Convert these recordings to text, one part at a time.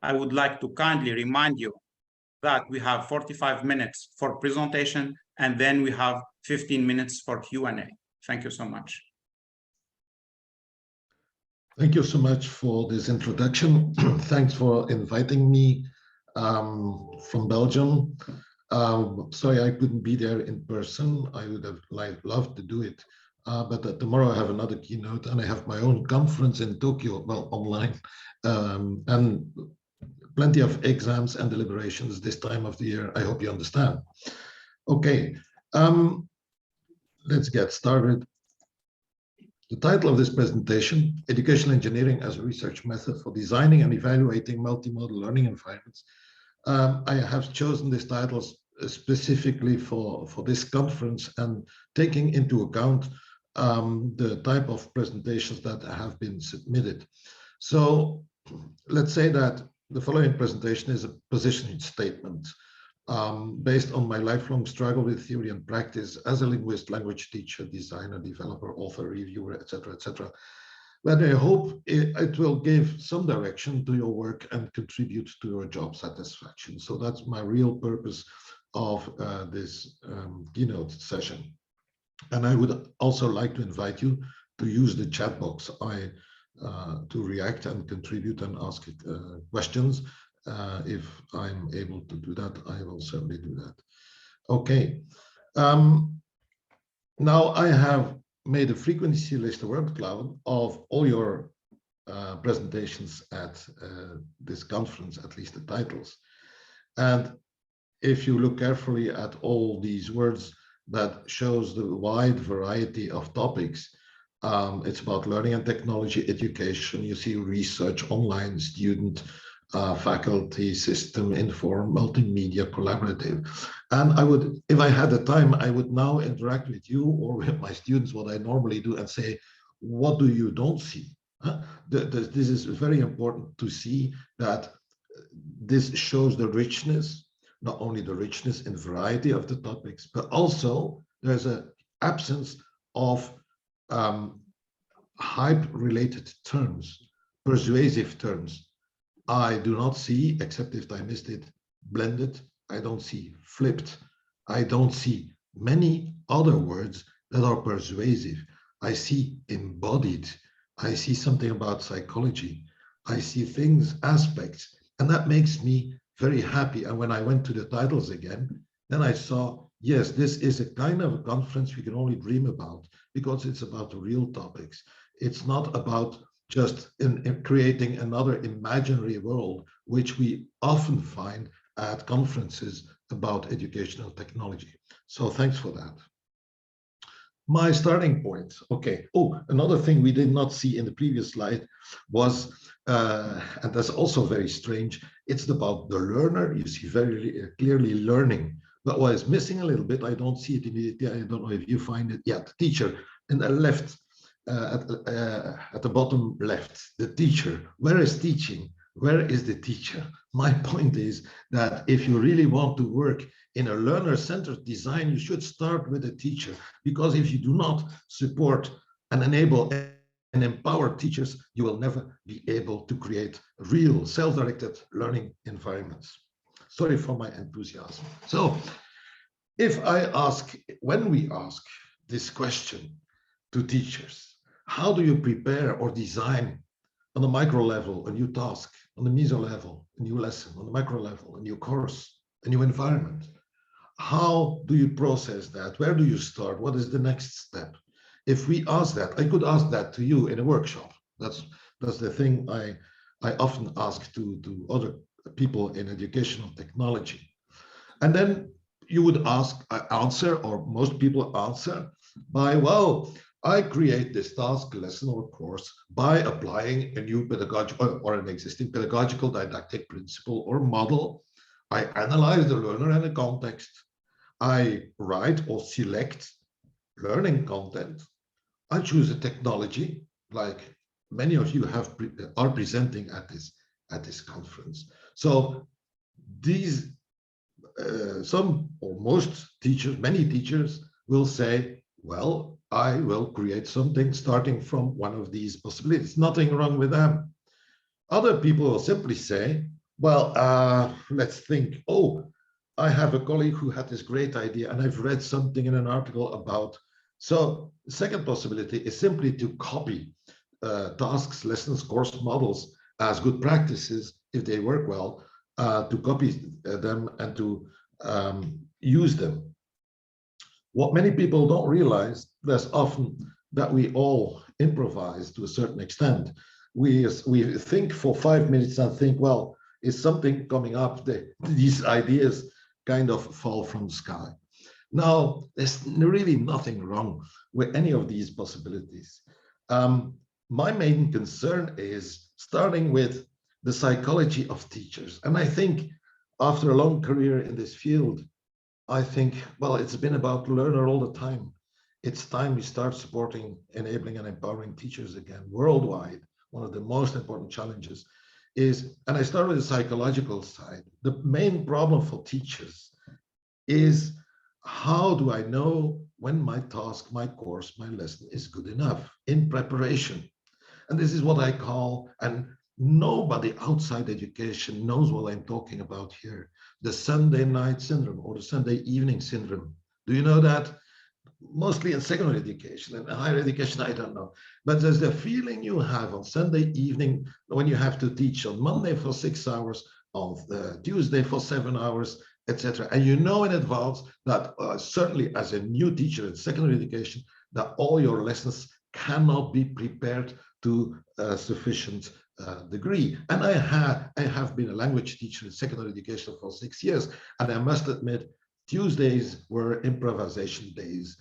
I would like to kindly remind you that we have 45 minutes for presentation, and then we have 15 minutes for Q&A. Thank you so much. Thank you so much for this introduction. Thanks for inviting me from Belgium. Sorry I couldn't be there in person. I would have loved to do it. But tomorrow I have another keynote and I have my own conference in Tokyo, well, online, and plenty of exams and deliberations this time of the year. I hope you understand. Okay, let's get started. The title of this presentation, Educational Engineering as a Research Method for Designing and Evaluating Multimodal Learning Environments. I have chosen this title specifically for this conference and taking into account the type of presentations that have been submitted. So let's say that the following presentation is a positioning statement based on my lifelong struggle with theory and practice as a linguist, language teacher, designer, developer, author, reviewer, etc., etc. But I hope it will give some direction to your work and contribute to your job satisfaction. So that's my real purpose of this keynote session. And I would also like to invite you to use the chat box to react and contribute and ask questions. If I'm able to do that, I will certainly do that. Okay. Now I have made a frequency list, a word cloud of all your presentations at this conference, at least the titles. And if you look carefully at all these words, that shows the wide variety of topics. It's about learning and technology, education. You see research, online, student, faculty, system, inform, multimedia, collaborative. And I would, if I had the time, I would now interact with you or with my students, what I normally do, and say, what do you don't see? This is very important to see that this shows the richness, not only the richness and variety of the topics, but also there's an absence of hype-related terms, persuasive terms. I do not see, except if I missed it, blended. I don't see flipped. I don't see many other words that are persuasive. I see embodied. I see something about psychology. I see things, aspects, and that makes me very happy. And when I went to the titles again, then I saw, yes, this is a kind of a conference we can only dream about because it's about the real topics. It's not about just in creating another imaginary world, which we often find at conferences about educational technology. So thanks for that. My starting point, okay. Oh, another thing we did not see in the previous slide was, and that's also very strange, it's about the learner. You see very clearly learning, but what is missing a little bit, I don't see it immediately, I don't know if you find it yet, teacher, in the left, at the bottom left, the teacher. Where is teaching? Where is the teacher? My point is that if you really want to work in a learner-centered design, you should start with a teacher, because if you do not support and enable and empower teachers, you will never be able to create real self-directed learning environments. Sorry for my enthusiasm. So if I ask, when we ask this question to teachers, how do you prepare or design on the micro level a new task, on the meso level a new lesson, on the macro level a new course, a new environment? How do you process that? Where do you start? What is the next step? If we ask that, I could ask that to you in a workshop. That's the thing I often ask to other people in educational technology. And then you would answer, or most people answer by, well, I create this task, lesson, or course by applying a new pedagogical or an existing pedagogical didactic principle or model. I analyze the learner and the context. I write or select learning content. I choose a technology, like many of you are presenting at this conference. So these, some or most teachers, many teachers will say, well, I will create something starting from one of these possibilities. Nothing wrong with them. Other people will simply say, Well, let's think. Oh, I have a colleague who had this great idea, and I've read something in an article about. So, the second possibility is simply to copy tasks, lessons, course models as good practices if they work well, to copy them and to use them. What many people don't realize, there's often that we all improvise to a certain extent. We think for 5 minutes and think, well, is something coming up? These ideas kind of fall from the sky. Now, there's really nothing wrong with any of these possibilities. My main concern is starting with the psychology of teachers. And I think after a long career in this field, I think, well, it's been about learner all the time. It's time we start supporting, enabling, and empowering teachers again worldwide. One of the most important challenges is, and I start with the psychological side, the main problem for teachers is, how do I know when my task, my course, my lesson is good enough in preparation? And this is what I call, and nobody outside education knows what I'm talking about here, the Sunday night syndrome or the Sunday evening syndrome. Do you know that? Mostly in secondary education and higher education, I don't know. But there's the feeling you have on Sunday evening when you have to teach on Monday for 6 hours, on Tuesday for 7 hours, etc. And you know in advance that certainly as a new teacher in secondary education, that all your lessons cannot be prepared to a sufficient degree. And I have been a language teacher in secondary education for 6 years, and I must admit, Tuesdays were improvisation days.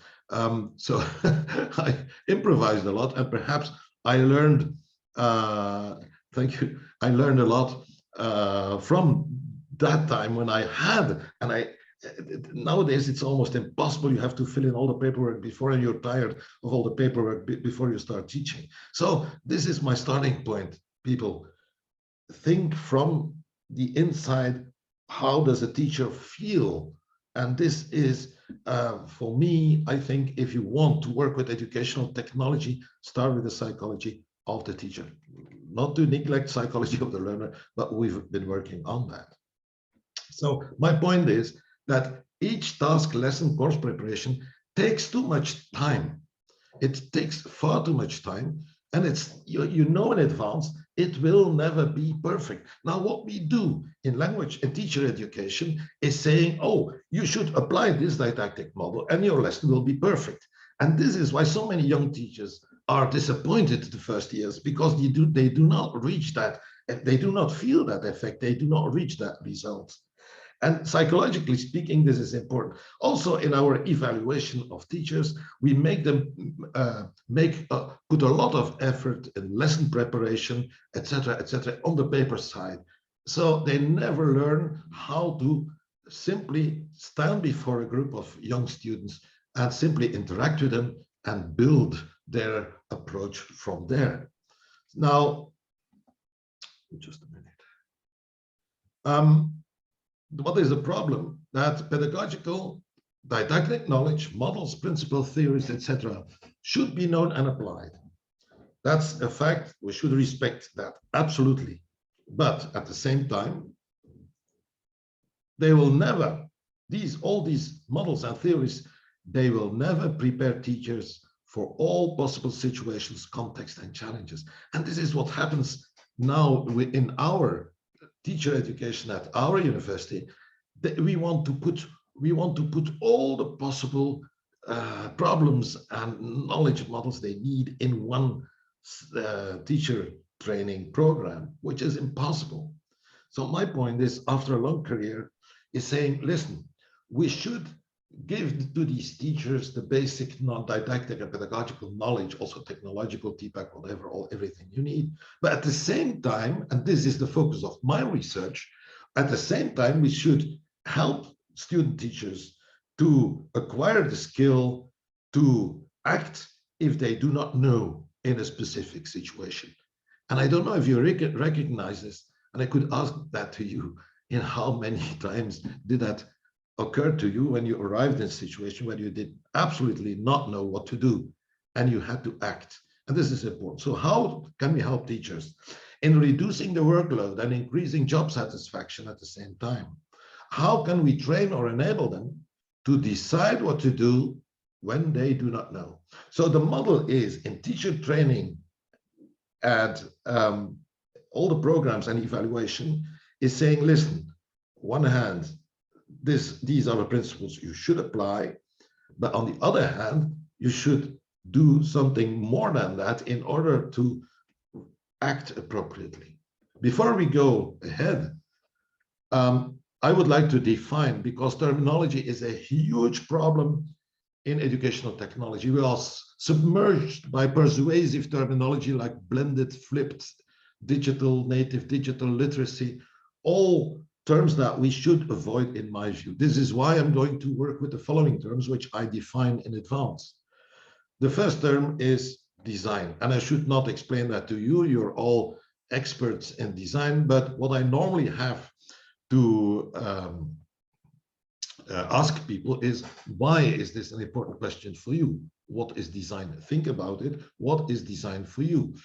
So I improvised a lot, and perhaps I learned, thank you, I learned a lot from that time when I had, and nowadays it's almost impossible. You have to fill in all the paperwork before, and you're tired of all the paperwork before you start teaching. So this is my starting point. People, think from the inside, how does a teacher feel? And this is, for me, I think if you want to work with educational technology, start with the psychology of the teacher. Not to neglect psychology of the learner, but we've been working on that. So my point is that each task, lesson, course preparation takes too much time. It takes far too much time, and it's, you know in advance, it will never be perfect. Now, what we do in language and teacher education is saying, oh, you should apply this didactic model and your lesson will be perfect. And this is why so many young teachers are disappointed the first years, because they do not reach that, they do not feel that effect, they do not reach that result. And psychologically speaking, this is important. Also, in our evaluation of teachers, we make them put a lot of effort in lesson preparation, etc., on the paper side. So they never learn how to simply stand before a group of young students and simply interact with them and build their approach from there. Now, just a minute. What is the problem? That pedagogical, didactic knowledge, models, principles, theories, etc., should be known and applied. That's a fact. We should respect that, absolutely. But at the same time, they will never, all these models and theories, they will never prepare teachers for all possible situations, context, and challenges. And this is what happens now in our teacher education at our university. That we want to put all the possible problems and knowledge models they need in one teacher training program, which is impossible. So my point is, after a long career, is saying, listen, we should give to these teachers the basic non-didactic and pedagogical knowledge, also technological, TPAC, whatever, everything you need. But at the same time, and this is the focus of my research, at the same time, we should help student teachers to acquire the skill to act if they do not know in a specific situation. And I don't know if you recognize this, and I could ask that to you, in how many times did that occur to you when you arrived in a situation where you did absolutely not know what to do and you had to act? And this is important. So how can we help teachers? in reducing the workload and increasing job satisfaction at the same time? How can we train or enable them to decide what to do when they do not know? So the model is in teacher training and all the programs and evaluation is saying, listen, one hand, these are the principles you should apply, but on the other hand, you should do something more than that in order to act appropriately. Before we go ahead, I would like to define, because terminology is a huge problem in educational technology. We are submerged by persuasive terminology like blended, flipped, digital, native, digital literacy, all terms that we should avoid in my view. This is why I'm going to work with the following terms, which I define in advance. The first term is design, and I should not explain that to you. You're all experts in design, but what I normally have to ask people is, why is this an important question for you? What is design? Think about it. What is design for you?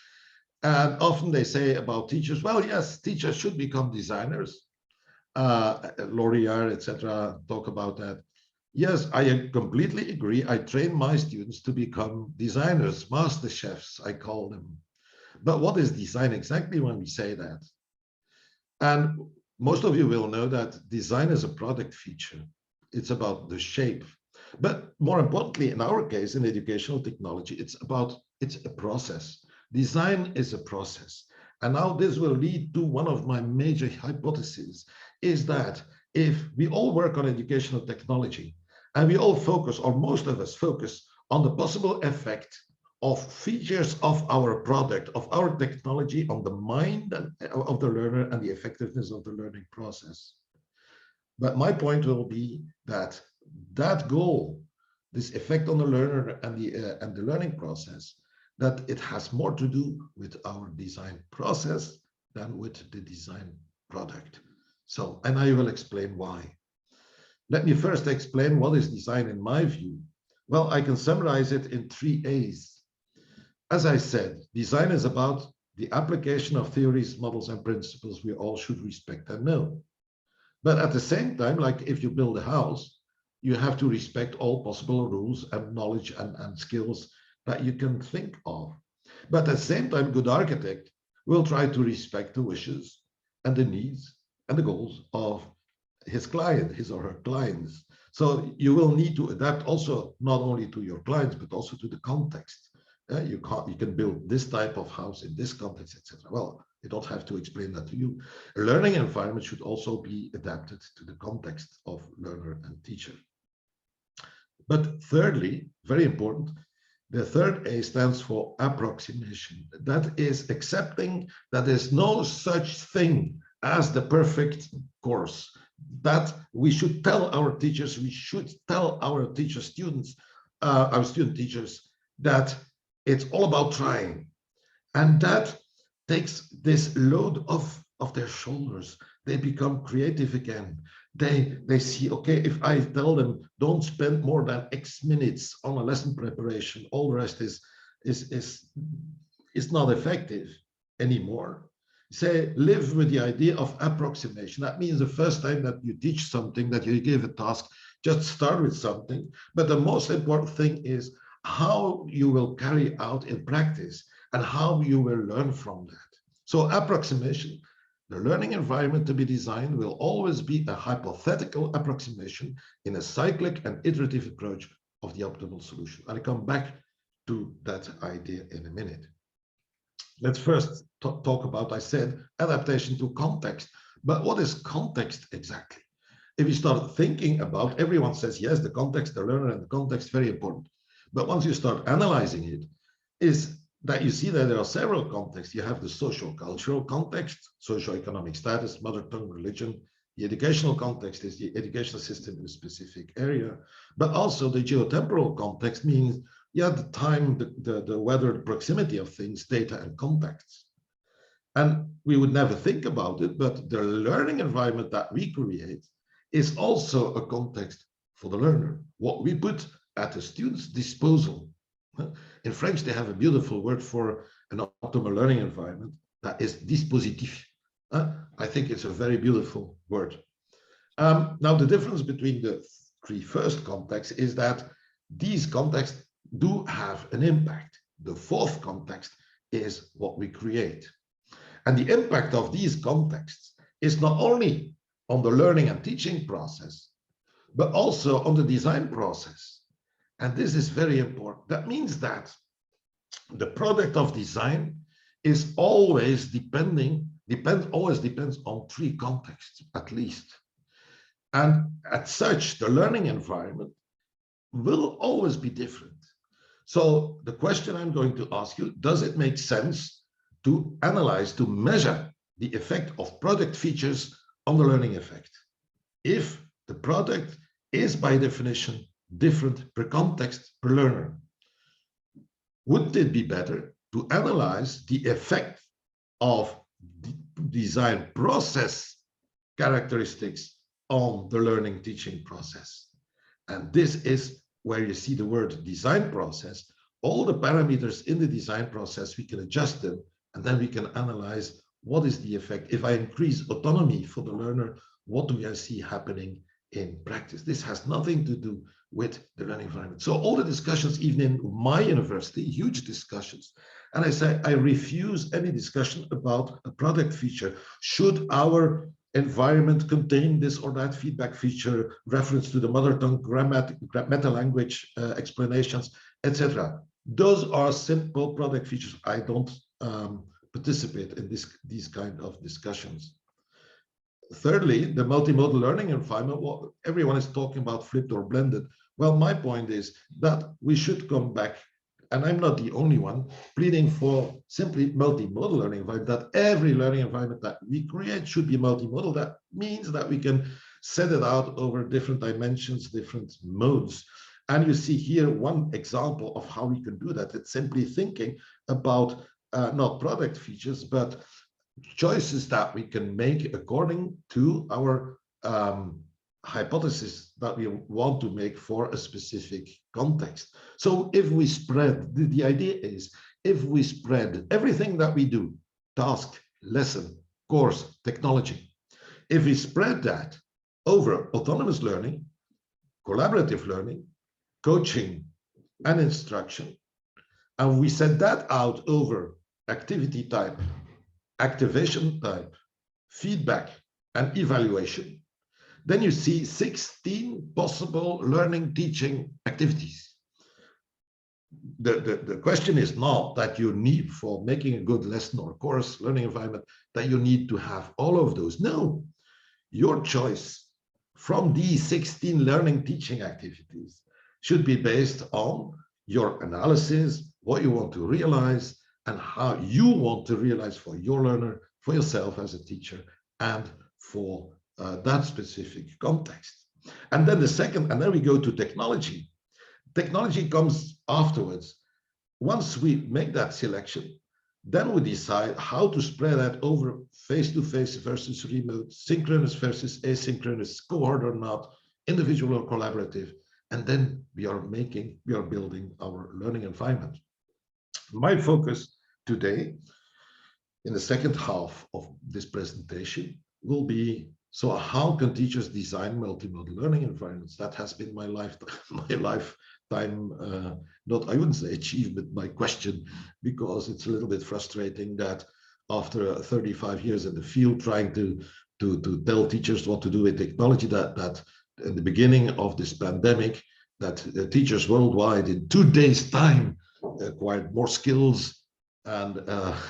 And often they say about teachers, well, yes, teachers should become designers. L'Oreal, etc., talk about that. Yes, I completely agree. I train my students to become designers, master chefs, I call them. But what is design exactly when we say that? And most of you will know that design is a product feature. It's about the shape. But more importantly, in our case, in educational technology, it's a process. Design is a process. And now this will lead to one of my major hypotheses, is that if we all work on educational technology and we all focus, or most of us focus, on the possible effect of features of our product, of our technology on the mind of the learner and the effectiveness of the learning process. But my point will be that that goal, this effect on the learner and the learning process, that it has more to do with our design process than with the design product. So, and I will explain why. Let me first explain what is design in my view. Well, I can summarize it in 3 A's. As I said, design is about the application of theories, models, and principles we all should respect and know. But at the same time, like if you build a house, you have to respect all possible rules and knowledge and skills that you can think of. But at the same time, good architect will try to respect the wishes and the needs and the goals of his client, his or her clients. So you will need to adapt also not only to your clients, but also to the context. You can build this type of house in this context, etc. Well, I don't have to explain that to you. A learning environment should also be adapted to the context of learner and teacher. But thirdly, very important, the third A stands for approximation. That is accepting that there's no such thing as the perfect course. That we should tell our teachers, we should tell our teacher students, our student teachers, that it's all about trying. And that takes this load off of their shoulders. They become creative again. They see, okay, if I tell them don't spend more than X minutes on a lesson preparation, all the rest is not effective anymore. Say, live with the idea of approximation. That means the first time that you teach something, that you give a task, just start with something. But the most important thing is how you will carry out in practice and how you will learn from that. So approximation, the learning environment to be designed will always be a hypothetical approximation in a cyclic and iterative approach of the optimal solution. I'll come back to that idea in a minute. Let's first talk about, I said, adaptation to context. But what is context exactly? If you start thinking about, everyone says, yes, the context, the learner and the context, very important. But once you start analyzing it, is that you see that there are several contexts. You have the social-cultural context, socio-economic status, mother tongue, religion. The educational context is the educational system in a specific area. But also the geotemporal context means, yeah, the time, the weather, the proximity of things, data and contexts. And we would never think about it, but the learning environment that we create is also a context for the learner. What we put at the student's disposal. In French, they have a beautiful word for an optimal learning environment. that is dispositif. I think it's a very beautiful word. Now, the difference between the three first contexts is that these contexts do have an impact. The fourth context is what we create. And the impact of these contexts is not only on the learning and teaching process, but also on the design process. And this is very important. That means that the product of design is always depends on three contexts at least. And as such, the learning environment will always be different. So the question I'm going to ask you, does it make sense to analyze, to measure the effect of product features on the learning effect? If the product is by definition different per context, per learner, wouldn't it be better to analyze the effect of the design process characteristics on the learning teaching process? And this is where you see the word design process. All the parameters in the design process, we can adjust them, and then we can analyze what is the effect. If I increase autonomy for the learner, what do I see happening in practice? This has nothing to do with the learning environment. So all the discussions, even in my university, huge discussions, and I say I refuse any discussion about a product feature. Should our environment contain this or that feedback feature, reference to the mother tongue, meta language explanations, etc. Those are simple product features. I don't participate in these kind of discussions. Thirdly, the multimodal learning environment. Well, everyone is talking about flipped or blended. Well, my point is that we should come back, and I'm not the only one, pleading for simply multimodal learning environment, that every learning environment that we create should be multimodal. That means that we can set it out over different dimensions, different modes. And you see here one example of how we can do that. It's simply thinking about not product features, but choices that we can make according to our hypothesis that we want to make for a specific context. So if we spread, the idea is, if we spread everything that we do, task, lesson, course, technology, if we spread that over autonomous learning, collaborative learning, coaching, and instruction, and we set that out over activity type, activation type, feedback, and evaluation, then you see 16 possible learning teaching activities. The question is not that you need, for making a good lesson or course learning environment, that you need to have all of those. No, your choice from these 16 learning teaching activities should be based on your analysis, what you want to realize, and how you want to realize for your learner, for yourself as a teacher, and for that specific context. And then the second, and then we go to technology. Technology comes afterwards. Once we make that selection, then we decide how to spread that over face-to-face versus remote, synchronous versus asynchronous, cohort or not, individual or collaborative. And then we are building our learning environment. My focus today, in the second half of this presentation, will be, so how can teachers design multimodal learning environments? That has been my lifetime, not, I wouldn't say achievement, my question, because it's a little bit frustrating that after 35 years in the field, trying to tell teachers what to do with technology, that in the beginning of this pandemic, that teachers worldwide in 2 days' time acquired more skills and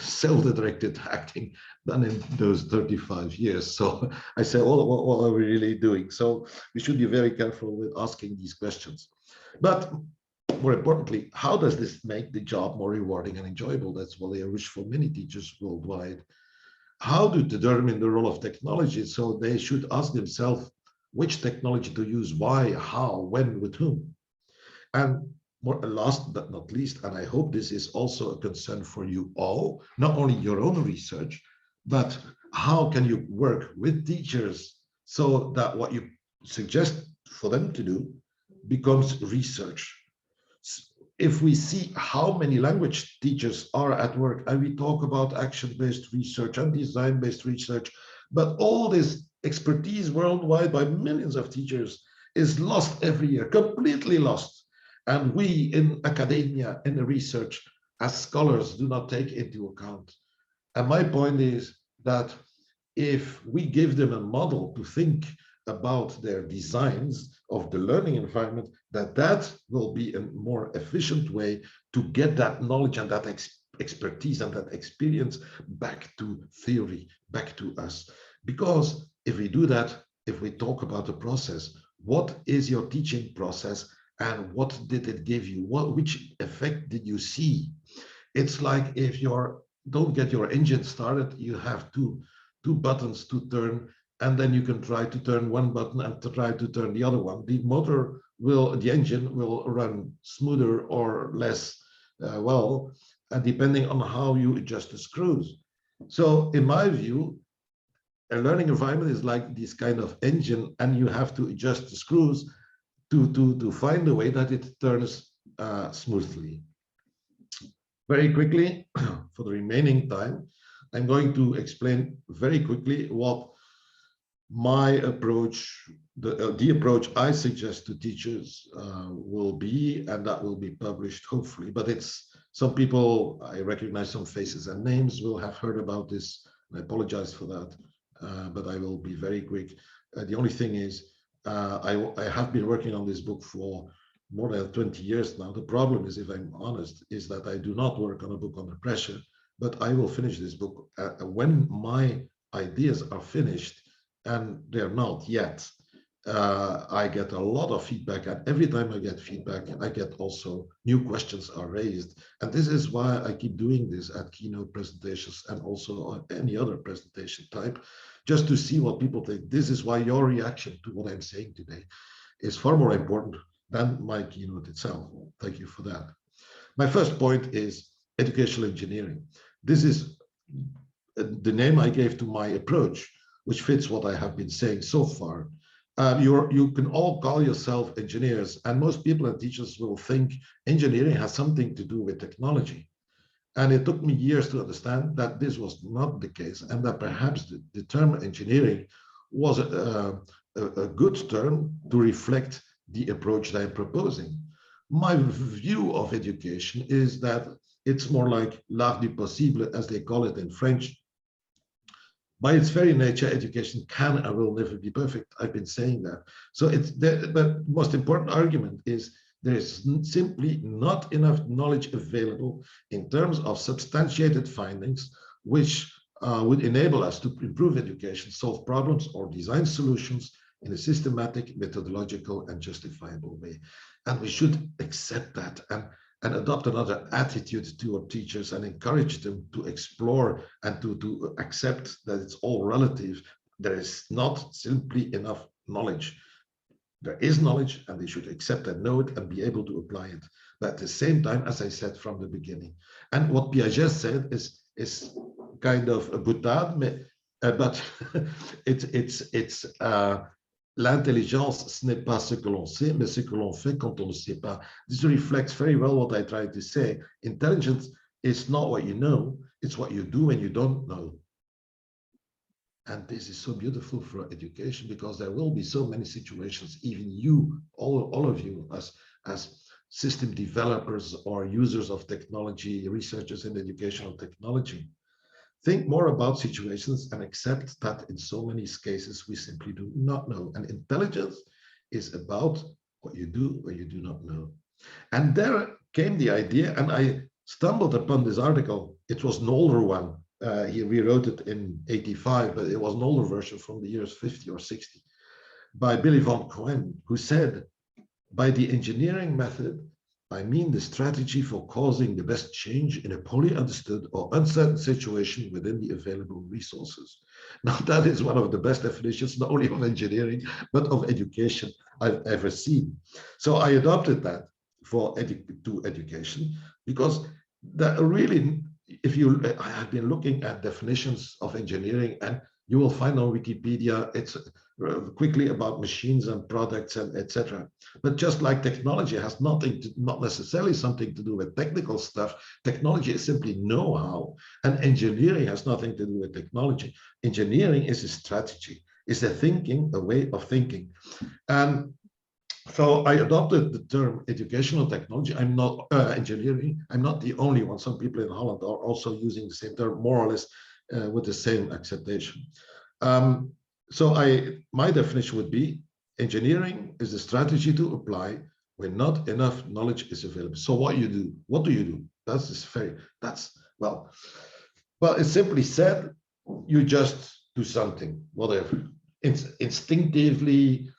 self-directed acting than in those 35 years. So I say, what are we really doing? So we should be very careful with asking these questions. But more importantly, how does this make the job more rewarding and enjoyable? That's what I wish for many teachers worldwide. How to determine the role of technology? So they should ask themselves which technology to use, why, how, when, with whom. And last but not least, and I hope this is also a concern for you all, not only your own research, but how can you work with teachers so that what you suggest for them to do becomes research. if we see how many language teachers are at work, and we talk about action-based research and design-based research, but all this expertise worldwide by millions of teachers is lost every year, completely lost. And we in academia, in the research, as scholars, do not take into account. And my point is that if we give them a model to think about their designs of the learning environment, that will be a more efficient way to get that knowledge and that expertise and that experience back to theory, back to us. Because if we do that, if we talk about the process, what is your teaching process and what did it give you? Which effect did you see? It's like if you don't get your engine started, you have two buttons to turn, and then you can try to turn one button and try to turn the other one. The engine will run smoother or less well, depending on how you adjust the screws. So in my view, a learning environment is like this kind of engine, and you have to adjust the screws to find a way that it turns smoothly. Very quickly, for the remaining time, I'm going to explain very quickly what my approach, the approach I suggest to teachers will be, and that will be published hopefully. But it's some people, I recognize some faces and names, will have heard about this. I apologize for that, but I will be very quick. The only thing is, I have been working on this book for more than 20 years now. The problem is, if I'm honest, is that I do not work on a book under pressure, but I will finish this book when my ideas are finished, and they're not yet. I get a lot of feedback, and every time I get feedback, I get also new questions are raised. And this is why I keep doing this at keynote presentations and also on any other presentation type, just to see what people think. This is why your reaction to what I'm saying today is far more important than my keynote itself. Thank you for that. My first point is educational engineering. This is the name I gave to my approach, which fits what I have been saying so far. You can all call yourself engineers, and most people and teachers will think engineering has something to do with technology. And it took me years to understand that this was not the case, and that perhaps the term engineering was a good term to reflect the approach that I'm proposing. My view of education is that it's more like l'art du possible, as they call it in French. By its very nature, education can and will never be perfect. I've been saying that. So the most important argument is there is simply not enough knowledge available in terms of substantiated findings, which would enable us to improve education, solve problems, or design solutions in a systematic, methodological, and justifiable way. And we should accept that and adopt another attitude to our teachers and encourage them to explore and to accept that it's all relative. There is not simply enough knowledge. There is knowledge, and they should accept and know it and be able to apply it. But at the same time, as I said from the beginning, and what Piaget said is kind of a boutade, but it's l'intelligence, ce n'est pas ce que l'on sait, mais ce que l'on fait quand on ne sait pas. This reflects very well what I tried to say. Intelligence is not what you know, it's what you do when you don't know. And this is so beautiful for education, because there will be so many situations, even you, all of you, as system developers or users of technology, researchers in educational technology. Think more about situations and accept that in so many cases we simply do not know. And intelligence is about what you do or you do not know. And there came the idea, and I stumbled upon this article. It was an older one. He rewrote it in '85, but it was an older version from the years 50 or 60 by Billy van Coen, who said, by the engineering method, I mean the strategy for causing the best change in a poorly understood or uncertain situation within the available resources. Now, that is one of the best definitions, not only of engineering, but of education I've ever seen. So I adopted that for education, because that really, I have been looking at definitions of engineering, and You will find on Wikipedia, it's quickly about machines and products and etc. But just like technology has nothing to, not necessarily something to do with technical stuff, technology is simply know-how, and engineering has nothing to do with technology. Engineering is a strategy, is a thinking, a way of thinking. And so I adopted the term educational technology. I'm not engineering. I'm not the only one. Some people in Holland are also using the same term, more or less with the same acceptation. So my definition would be engineering is a strategy to apply when not enough knowledge is available. So what do you do? Well, it's simply said, you just do something, whatever. It's instinctively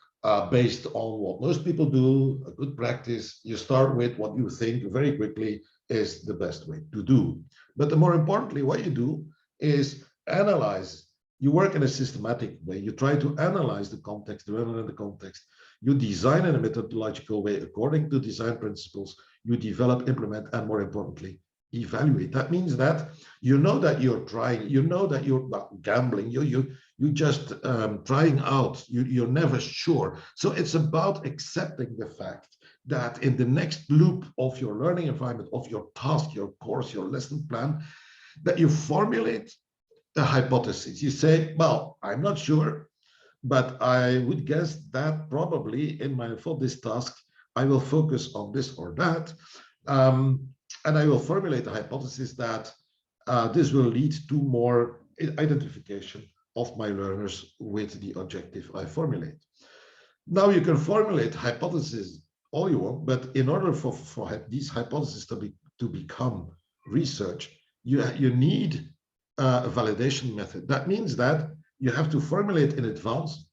based on what most people do, a good practice. You start with what you think very quickly is the best way to do. But the more importantly, what you do is analyze. You work in a systematic way. You try to analyze the context, the relevant context. You design in a methodological way according to design principles. You develop, implement, and more importantly, evaluate. That means that you know that you're trying, you know that you're not gambling, you just trying out, you're never sure. So it's about accepting the fact that in the next loop of your learning environment, of your task, your course, your lesson plan, that you formulate a hypothesis. You say, well, I'm not sure, but I would guess that probably for this task, I will focus on this or that. And I will formulate a hypothesis that this will lead to more identification of my learners with the objective I formulate. Now you can formulate hypotheses all you want, but in order for these hypotheses to become research, you need a validation method. That means that you have to formulate in advance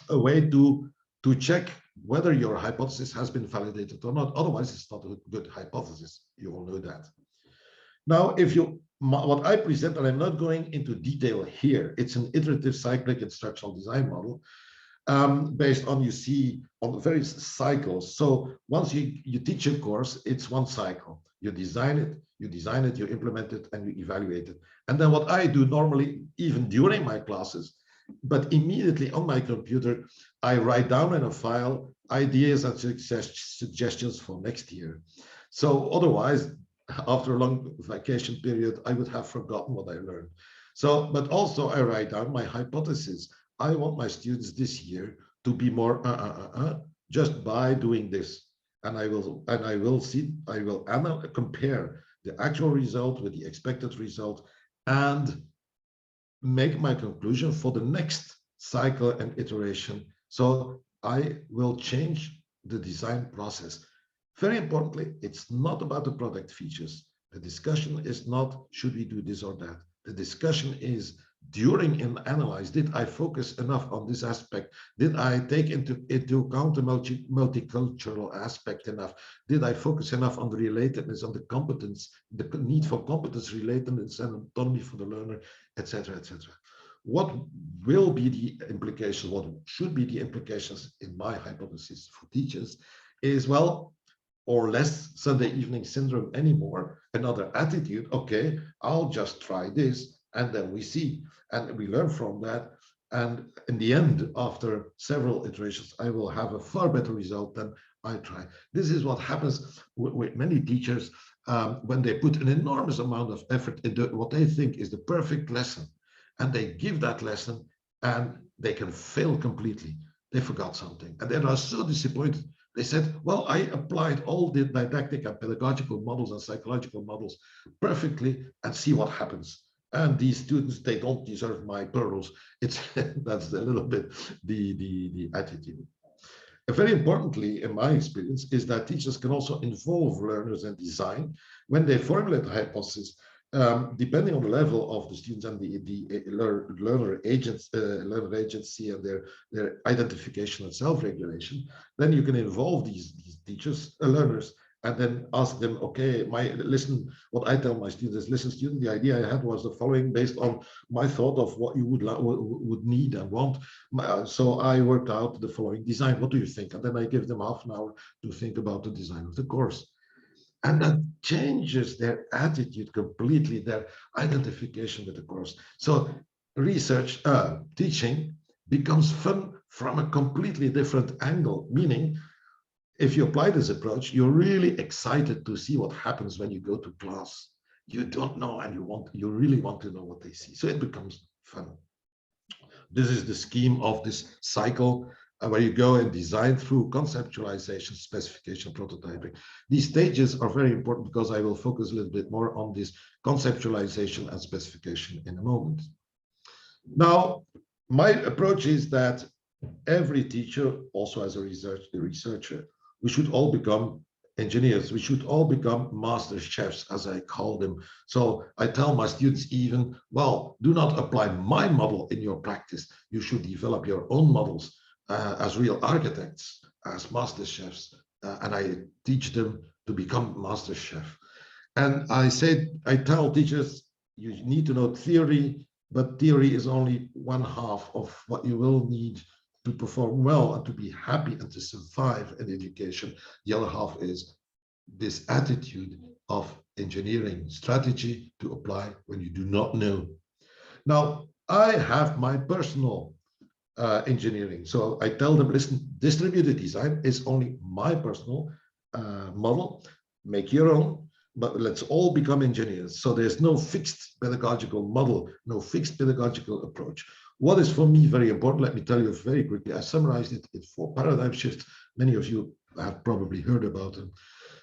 a way to check whether your hypothesis has been validated or not. Otherwise, it's not a good hypothesis. You all know that. Now, what I present, and I'm not going into detail here, it's an iterative cyclic instructional design model based on, you see, on the various cycles. So once you teach a course, it's one cycle. You design it, you implement it, and you evaluate it. And then what I do normally, even during my classes, but immediately on my computer, I write down in a file ideas and suggestions for next year. So otherwise, after a long vacation period, I would have forgotten what I learned. So, but also I write down my hypothesis. I want my students this year to be more just by doing this. And I will compare the actual result with the expected result and make my conclusion for the next cycle and iteration. So I will change the design process. Very importantly, it's not about the product features. The discussion is not, should we do this or that? The discussion is, during an analyze, did I focus enough on this aspect? Did I take into account the multicultural aspect enough? Did I focus enough on the relatedness, on the competence, the need for competence, relatedness, and autonomy for the learner, etc., etc.? What will be the implications? What should be the implications in my hypothesis for teachers is, well, or less Sunday evening syndrome anymore, another attitude. Okay, I'll just try this, and then we see, and we learn from that. And in the end, after several iterations, I will have a far better result than I try. This is what happens with many teachers when they put an enormous amount of effort into what they think is the perfect lesson, and they give that lesson and they can fail completely. They forgot something, and they are so disappointed. They said, well, I applied all the didactic and pedagogical models and psychological models perfectly, and see what happens. And these students, they don't deserve my pearls. That's a little bit the attitude. And very importantly, in my experience, is that teachers can also involve learners in design when they formulate a hypothesis. Depending on the level of the students and the learner agency and their identification and self-regulation, then you can involve these teachers, learners, and then ask them, okay, what I tell my students is, listen, student, the idea I had was the following, based on my thought of what you would need and want. So I worked out the following design. What do you think? And then I give them half an hour to think about the design of the course. And that changes their attitude completely, their identification with the course. So research, teaching becomes fun from a completely different angle, meaning if you apply this approach, you're really excited to see what happens when you go to class. You don't know, and you really want to know what they see. So it becomes fun. This is the scheme of this cycle where you go and design through conceptualization, specification, prototyping. These stages are very important because I will focus a little bit more on this conceptualization and specification in a moment. Now, my approach is that every teacher, also as a researcher, we should all become engineers. We should all become master chefs, as I call them. So I tell my students even, well, do not apply my model in your practice. You should develop your own models as real architects, as master chefs. And I teach them to become master chef. And I tell teachers, you need to know theory, but theory is only one half of what you will need to perform well and to be happy and to survive in education. The other half is this attitude of engineering strategy to apply when you do not know. Now, I have my personal engineering. So I tell them, listen, distributed design is only my personal model. Make your own, but let's all become engineers. So there's no fixed pedagogical model, no fixed pedagogical approach. What is for me very important, let me tell you very quickly, I summarized it in 4 paradigm shifts. Many of you have probably heard about them.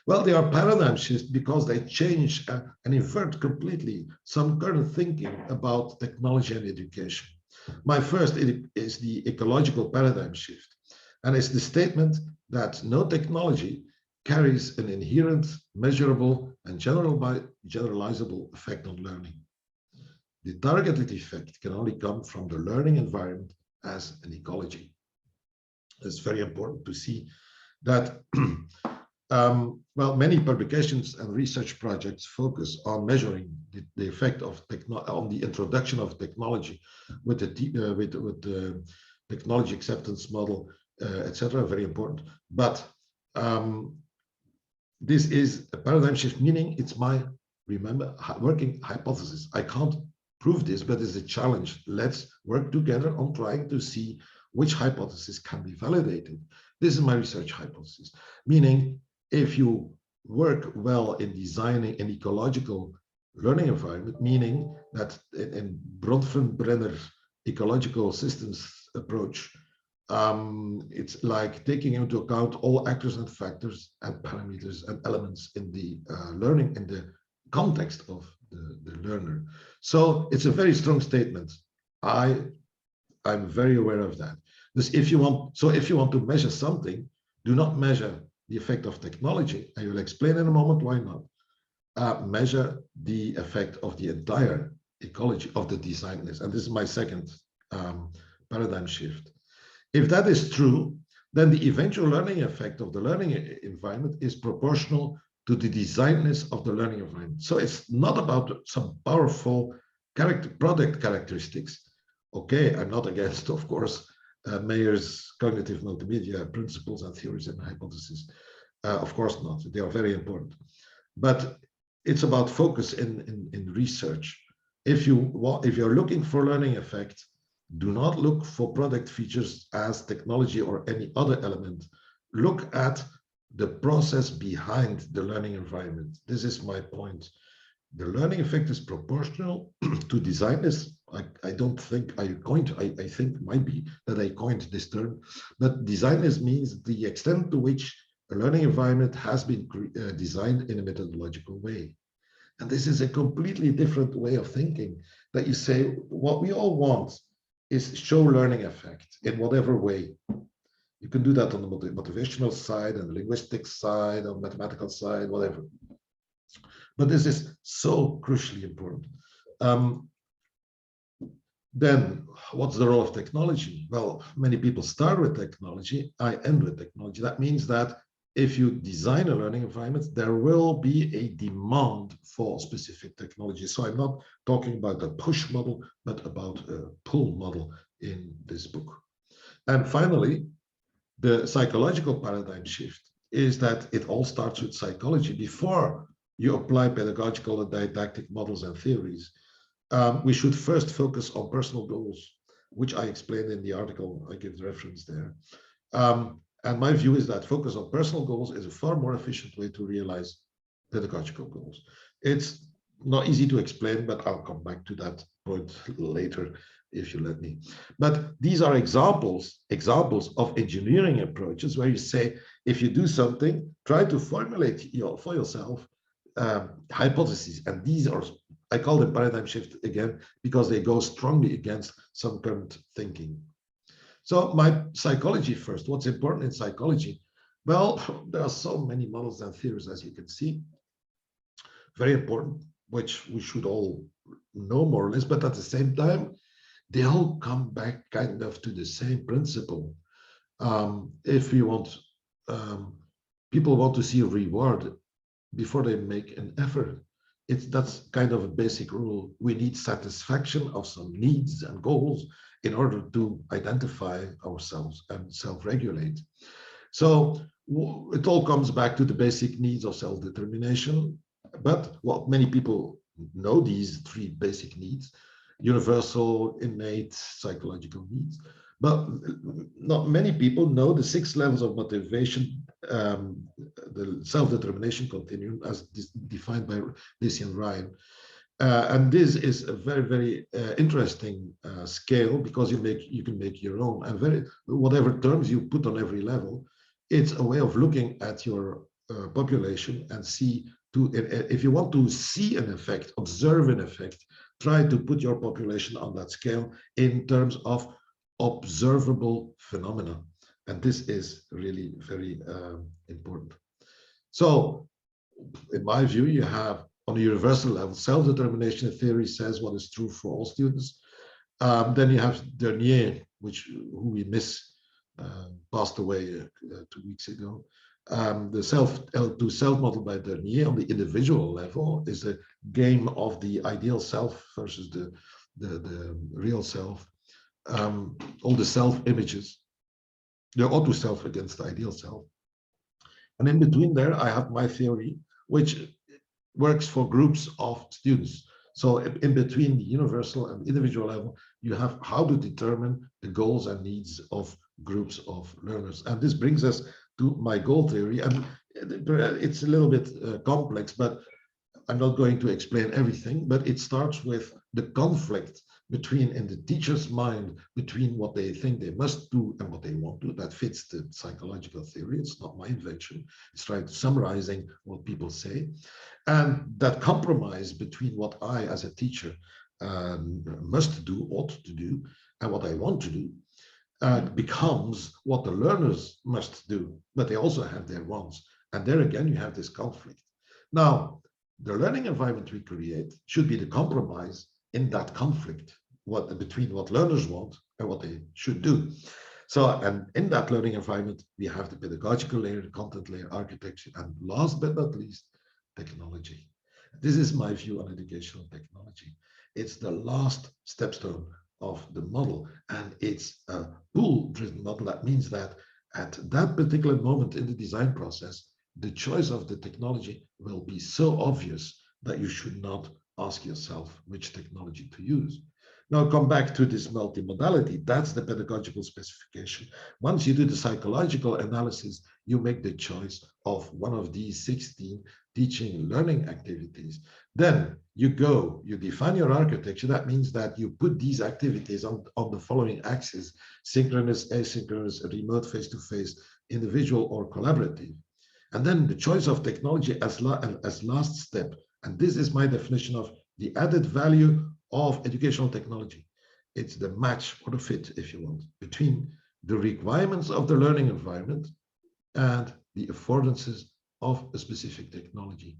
Well, they are paradigm shifts because they change and invert completely some current thinking about technology and education. My first is the ecological paradigm shift, and it's the statement that no technology carries an inherent, measurable, and generalizable effect on learning. The targeted effect can only come from the learning environment as an ecology. It's very important to see that well, many publications and research projects focus on measuring the effect of on the introduction of technology with the technology acceptance model, etc. Very important. But this is a paradigm shift, meaning it's my, remember, working hypothesis. I can't prove this, but it's a challenge. Let's work together on trying to see which hypothesis can be validated. This is my research hypothesis, meaning if you work well in designing an ecological learning environment, meaning that in Bronfenbrenner ecological systems approach, it's like taking into account all actors and factors and parameters and elements in the learning in the context of the learner. So it's a very strong statement. I'm very aware of that. This, if you want to measure something, do not measure the effect of technology, and you'll explain in a moment why not. Measure the effect of the entire ecology of the designers. And this is my second paradigm shift. If that is true, then the eventual learning effect of the learning environment is proportional to the designedness of the learning environment. So it's not about some powerful product characteristics. Okay, I'm not against, of course, Mayer's cognitive multimedia principles and theories and hypotheses. Of course not, they are very important. But it's about focus in research. If you're looking for learning effect, do not look for product features as technology or any other element. Look at the process behind the learning environment. This is my point. The learning effect is proportional to designers. I don't think I think it might be that I coined this term, but designers means the extent to which a learning environment has been designed in a methodological way. And this is a completely different way of thinking, that you say what we all want is show learning effect in whatever way. You can do that on the motivational side and the linguistics side, on mathematical side, whatever. But this is so crucially important. Then what's the role of technology? Well, many people start with technology, I end with technology. That means that if you design a learning environment, there will be a demand for specific technology. So I'm not talking about a push model, but about a pull model in this book. And finally, the psychological paradigm shift is that it all starts with psychology. Before you apply pedagogical and didactic models and theories, we should first focus on personal goals, which I explained in the article. I give the reference there. And my view is that focus on personal goals is a far more efficient way to realize pedagogical goals. It's not easy to explain, but I'll come back to that point later if you let me. But these are examples of engineering approaches where you say, if you do something, try to formulate for yourself hypotheses. And these are, I call them paradigm shift again, because they go strongly against some current thinking. So my psychology first, what's important in psychology? Well, there are so many models and theories, as you can see, very important, which we should all know more or less, but at the same time, they all come back kind of to the same principle. If we want, people want to see a reward before they make an effort. That's kind of a basic rule. We need satisfaction of some needs and goals in order to identify ourselves and self-regulate. So it all comes back to the basic needs of self-determination. But what many people know, these three basic needs: universal, innate, psychological needs. But not many people know the 6 levels of motivation, the self-determination continuum, as defined by Lacey and Ryan. And this is a very, very interesting scale, because you can make your own, and whatever terms you put on every level, it's a way of looking at your population and see if you want to see an effect, observe an effect, try to put your population on that scale in terms of observable phenomena. And this is really very important. So in my view, you have, on a universal level, self-determination theory says what is true for all students. Then you have Dernier, who we miss, passed away 2 weeks ago. The self-model by Dernier on the individual level is a game of the ideal self versus the real self. All the self-images, the auto-self against the ideal self. And in between there, I have my theory, which works for groups of students. So in between the universal and individual level, you have how to determine the goals and needs of groups of learners. And this brings us to my goal theory. And it's a little bit complex, but I'm not going to explain everything, but it starts with the conflict in the teacher's mind, between what they think they must do and what they want to. That fits the psychological theory. It's not my invention. It's trying to summarizing what people say. And that compromise between what I, as a teacher, must do, ought to do, and what I want to do, becomes what the learners must do, but they also have their wants. And there again, you have this conflict. Now, the learning environment we create should be the compromise in that conflict, between what learners want and what they should do. So, and in that learning environment, we have the pedagogical layer, the content layer, architecture, and last but not least, technology. This is my view on educational technology. It's the last stepstone of the model, and it's a pull-driven model. That means that at that particular moment in the design process, the choice of the technology will be so obvious that you should not ask yourself which technology to use. Now come back to this multimodality. That's the pedagogical specification. Once you do the psychological analysis, you make the choice of one of these 16 teaching learning activities. Then you define your architecture. That means that you put these activities on the following axes: synchronous, asynchronous, remote, face-to-face, individual, or collaborative. And then the choice of technology as last step. And this is my definition of the added value of educational technology. It's the match, or the fit, if you want, between the requirements of the learning environment and the affordances of a specific technology.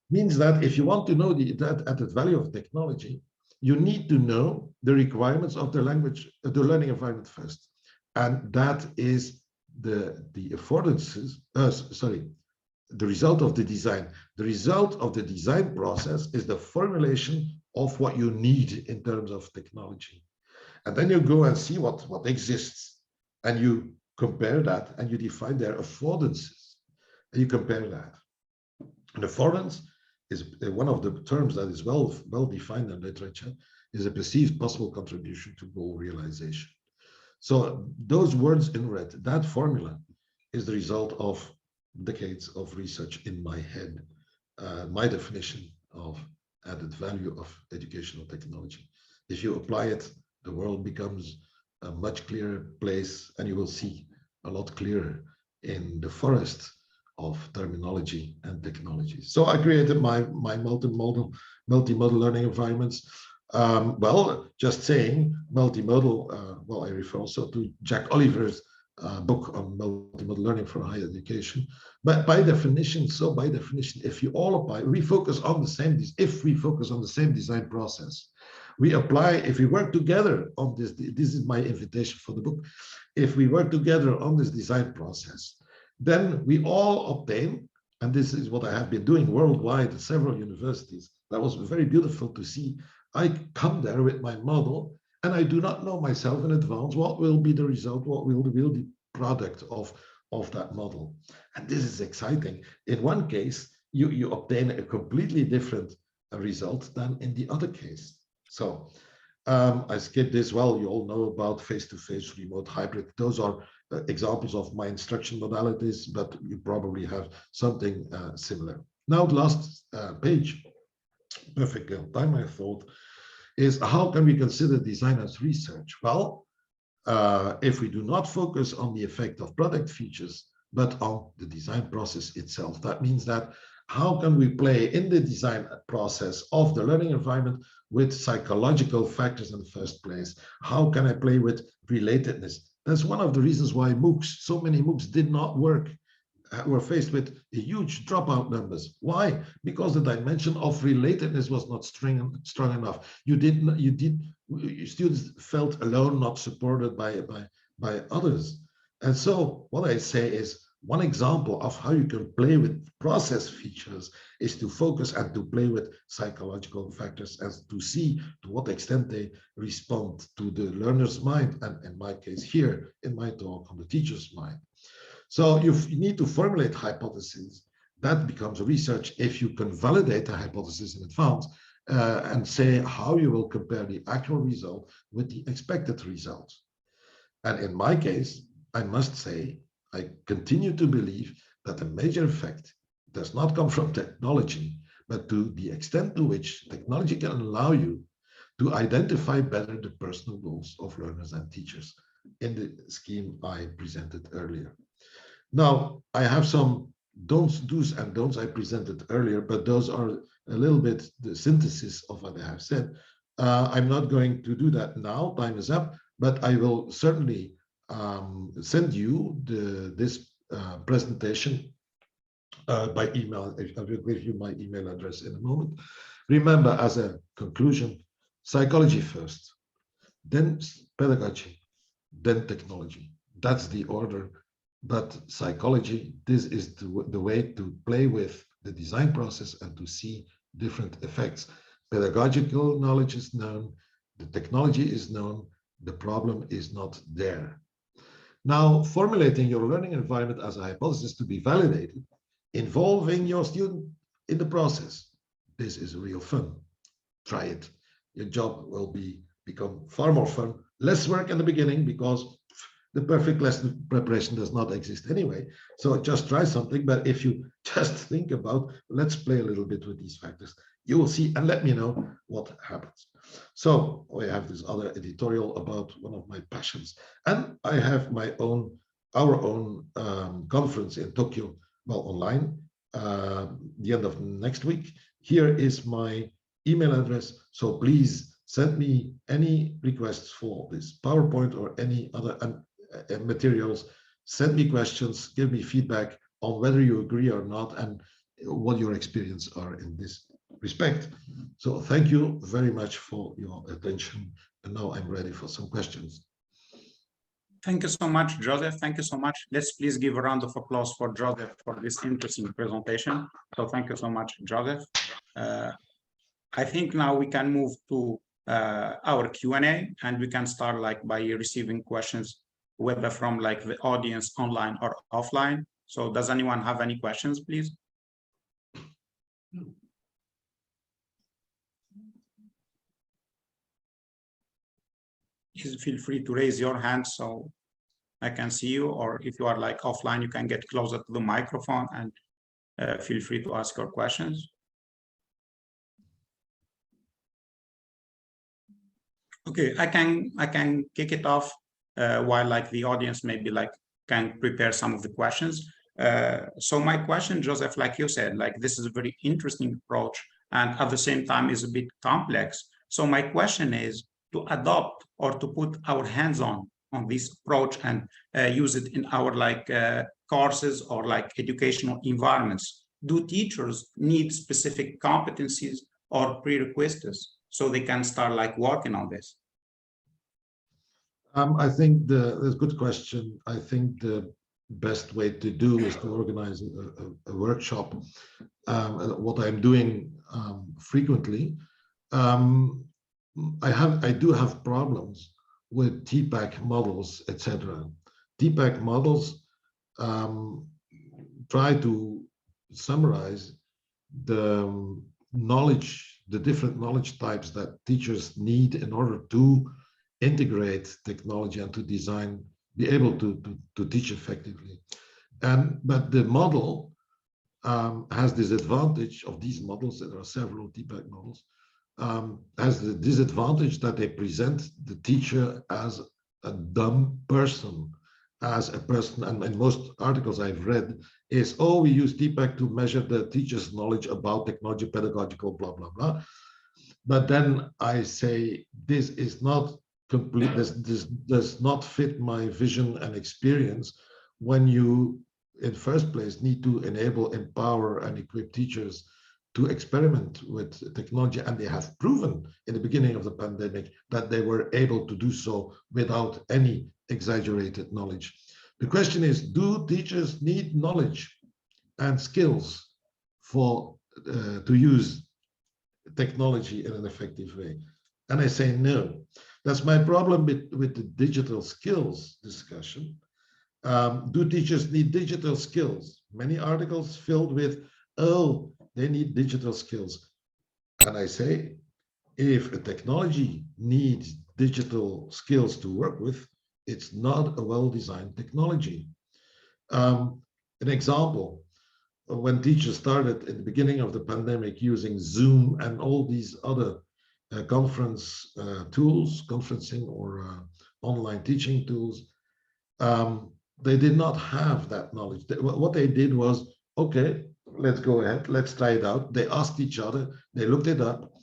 Means that if you want to know that added value of technology, you need to know the requirements of the learning environment first. And that is the affordances, the result of the design. The result of the design process is the formulation of what you need in terms of technology. And then you go and see what exists, and you compare that, and you define their affordances, and you compare that. An affordance is one of the terms that is well defined in literature, is a perceived possible contribution to goal realization. So those words in red, that formula is the result of decades of research in my head, my definition of added value of educational technology. If you apply it, the world becomes a much clearer place, and you will see a lot clearer in the forest of terminology and technology. So I created my multimodal learning environments. Well, just saying multimodal, well, I refer also to Jack Oliver's book on multimodal learning for higher education. But by definition, if you all apply, we focus on the same, if we focus on the same design process, we apply, if we work together on this is my invitation for the book, if we work together on this design process, then we all obtain, and this is what I have been doing worldwide at several universities. That was very beautiful to see. I come there with my model, and I do not know myself in advance what will be the result, what will be the product of that model. And this is exciting. In one case, you obtain a completely different result than in the other case. So I skipped this. Well, you all know about face-to-face, remote, hybrid. Those are examples of my instruction modalities, but you probably have something similar. Now, the last page, perfect time, I thought, is how can we consider design as research? Well, if we do not focus on the effect of product features, but on the design process itself, that means that how can we play in the design process of the learning environment with psychological factors in the first place? How can I play with relatedness? That's one of the reasons why MOOCs, so many MOOCs did not work, were faced with huge dropout numbers. Why? Because the dimension of relatedness was not strong enough. Students felt alone, not supported by others. And so what I say is, one example of how you can play with process features is to focus and to play with psychological factors and to see to what extent they respond to the learner's mind, and in my case here, in my talk, on the teacher's mind. So you need to formulate hypotheses. That becomes research if you can validate a hypothesis in advance and say how you will compare the actual result with the expected result. And in my case, I must say, I continue to believe that the major effect does not come from technology, but to the extent to which technology can allow you to identify better the personal goals of learners and teachers in the scheme I presented earlier. Now, I have some do's and don'ts I presented earlier, but those are a little bit the synthesis of what I have said. I'm not going to do that now, time is up, but I will certainly send you this presentation by email. I will give you my email address in a moment. Remember, as a conclusion, psychology first, then pedagogy, then technology. That's the order. But psychology, this is the way to play with the design process and to see different effects. Pedagogical knowledge is known, the technology is known, the problem is not there. Now, formulating your learning environment as a hypothesis to be validated, involving your student in the process. This is real fun. Try it. Your job will become far more fun. Less work in the beginning because the perfect lesson preparation does not exist anyway. So just try something. But if you just think about, let's play a little bit with these factors, you will see, and let me know what happens. So I have this other editorial about one of my passions, and I have our own conference in Tokyo, well, online, the end of next week. Here is my email address. So please send me any requests for this PowerPoint or any other materials. Send me questions, give me feedback on whether you agree or not, and what your experience are in this respect. So thank you very much for your attention. And now I'm ready for some questions. Thank you so much, Joseph. Thank you so much. Let's please give a round of applause for Joseph for this interesting presentation. So thank you so much, Joseph. I think now we can move to our Q&A, and we can start by receiving questions, whether from the audience online or offline. So does anyone have any questions, please? please feel free to raise your hand so I can see you, or if you are like offline, you can get closer to the microphone and feel free to ask your questions. Okay, I can kick it off while like the audience maybe like can prepare some of the questions. So my question, Joseph, like you said, like this is a very interesting approach and at the same time is a bit complex. So my question is to adopt or to put our hands on this approach and use it in our like courses or like educational environments. Do teachers need specific competencies or prerequisites so they can start like working on this? I think that's a good question. I think the best way to do is to organize a workshop. What I'm doing frequently, I do have problems with TPAC models, etc. TPAC models try to summarize the knowledge, the different knowledge types that teachers need in order to integrate technology and to design, be able to teach effectively. But the model has this advantage of these models, there are several TPAC models, has the disadvantage that they present the teacher as a dumb person, as a person, and in most articles I've read is, oh, we use TPAC to measure the teacher's knowledge about technology, pedagogical, blah, blah, blah. But then I say, this is not complete, this does not fit my vision and experience when you, in first place, need to enable, empower, and equip teachers to experiment with technology. And they have proven in the beginning of the pandemic that they were able to do so without any exaggerated knowledge. The question is, do teachers need knowledge and skills for to use technology in an effective way? And I say no. That's my problem with the digital skills discussion. Do teachers need digital skills? Many articles filled with, oh, they need digital skills. And I say, if a technology needs digital skills to work with, it's not a well-designed technology. An example, when teachers started in the beginning of the pandemic using Zoom and all these other conference tools, conferencing or online teaching tools, they did not have that knowledge. What they did was, okay, let's go ahead, let's try it out. They asked each other, they looked it up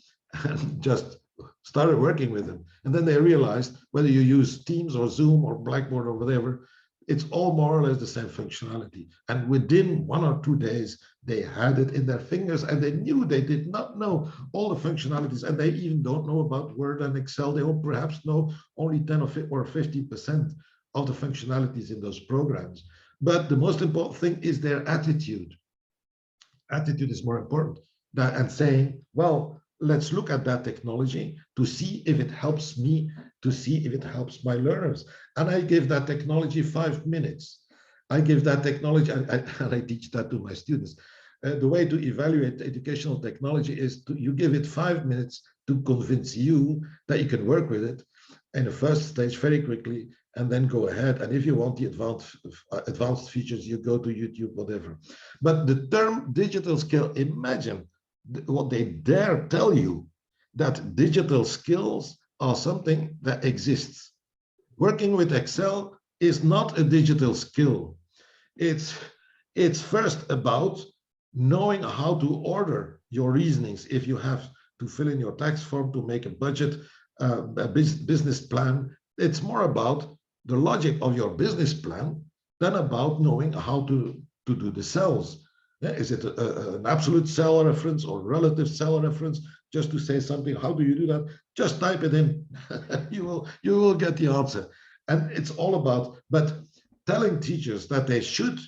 and just started working with them. And then they realized whether you use Teams or Zoom or Blackboard or whatever, it's all more or less the same functionality. And within 1 or 2 days, they had it in their fingers and they knew they did not know all the functionalities, and they even don't know about Word and Excel. They will perhaps know only 10 or 50% of the functionalities in those programs. But the most important thing is their attitude. Attitude is more important and saying, well, let's look at that technology to see if it helps me, to see if it helps my learners. And I give that technology 5 minutes. I give that technology, and I teach that to my students. The way to evaluate educational technology is you give it 5 minutes to convince you that you can work with it in the first stage very quickly, and then go ahead. And if you want the advanced features, you go to YouTube, whatever. But the term digital skill, imagine what they dare tell you, that digital skills are something that exists. Working with Excel is not a digital skill. It's first about knowing how to order your reasonings. If you have to fill in your tax form to make a budget, a business plan, it's more about the logic of your business plan than about knowing how to do the cells. Is it an absolute cell reference or relative cell reference? Just to say something, how do you do that? Just type it in. you will get the answer. And it's all about, but telling teachers that they should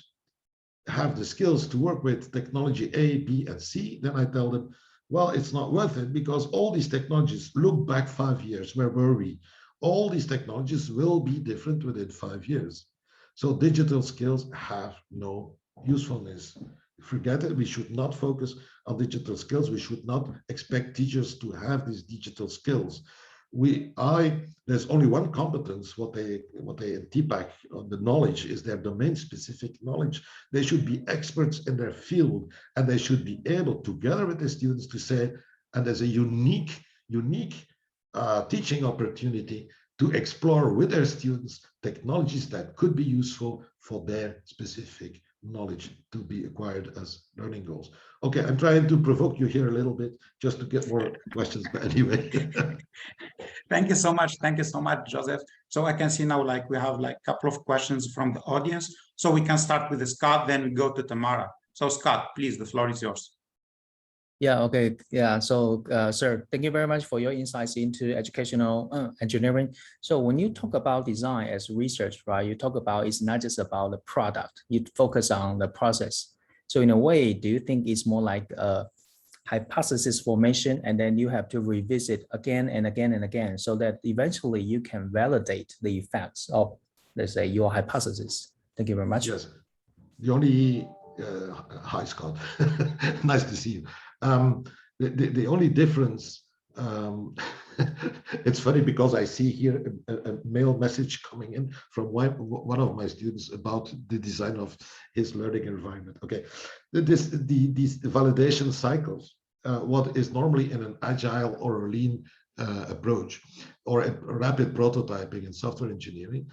have the skills to work with technology A, B, and C, then I tell them, well, it's not worth it, because all these technologies, look back 5 years, where were we? All these technologies will be different within 5 years. So digital skills have no usefulness. Forget it. We should not focus on digital skills. We should not expect teachers to have these digital skills. there's only one competence, what they TPAC on the knowledge is their domain specific knowledge. They should be experts in their field, and they should be able, together with the students, to say, and there's a unique teaching opportunity to explore with their students technologies that could be useful for their specific knowledge to be acquired as learning goals. Okay, I'm trying to provoke you here a little bit just to get more questions, but anyway. Thank you so much. Thank you so much, Joseph. So I can see now, like, we have like a couple of questions from the audience. So we can start with Scott, then we go to Tamara. So Scott, please, the floor is yours. Yeah, okay. Yeah, so sir, thank you very much for your insights into educational engineering. So when you talk about design as research, right, you talk about it's not just about the product, you focus on the process. So in a way, do you think it's more like a hypothesis formation, and then you have to revisit again and again and again, so that eventually you can validate the effects of, let's say, your hypothesis? Thank you very much. Yes, the only, hi Scott, nice to see you. The only difference, it's funny because I see here a mail message coming in from one of my students about the design of his learning environment. Okay, these validation cycles, what is normally in an agile or a lean approach, or a rapid prototyping in software engineering,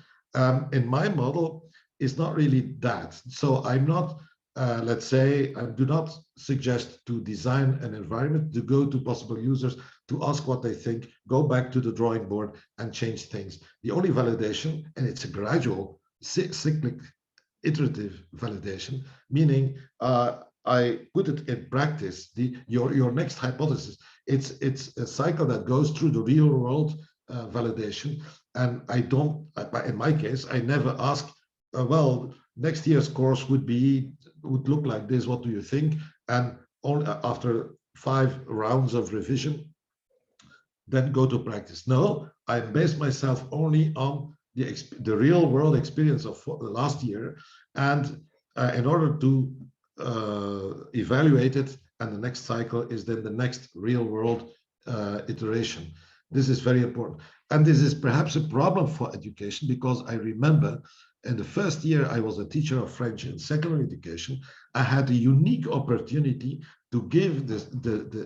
in my model is not really that. So I'm not, let's say, I do not suggest to design an environment, to go to possible users, to ask what they think, go back to the drawing board and change things. The only validation, and it's a gradual, cyclic, iterative validation, meaning I put it in practice. Your next hypothesis, it's a cycle that goes through the real world validation. And I don't, in my case, I never ask, well, next year's course would look like this, what do you think? And only after 5 rounds of revision, then go to practice. No, I base myself only on the real world experience of last year, and in order to evaluate it, and the next cycle is then the next real world iteration. This is very important, and this is perhaps a problem for education, because I remember in the first year I was a teacher of French in secondary education. I had a unique opportunity to give this.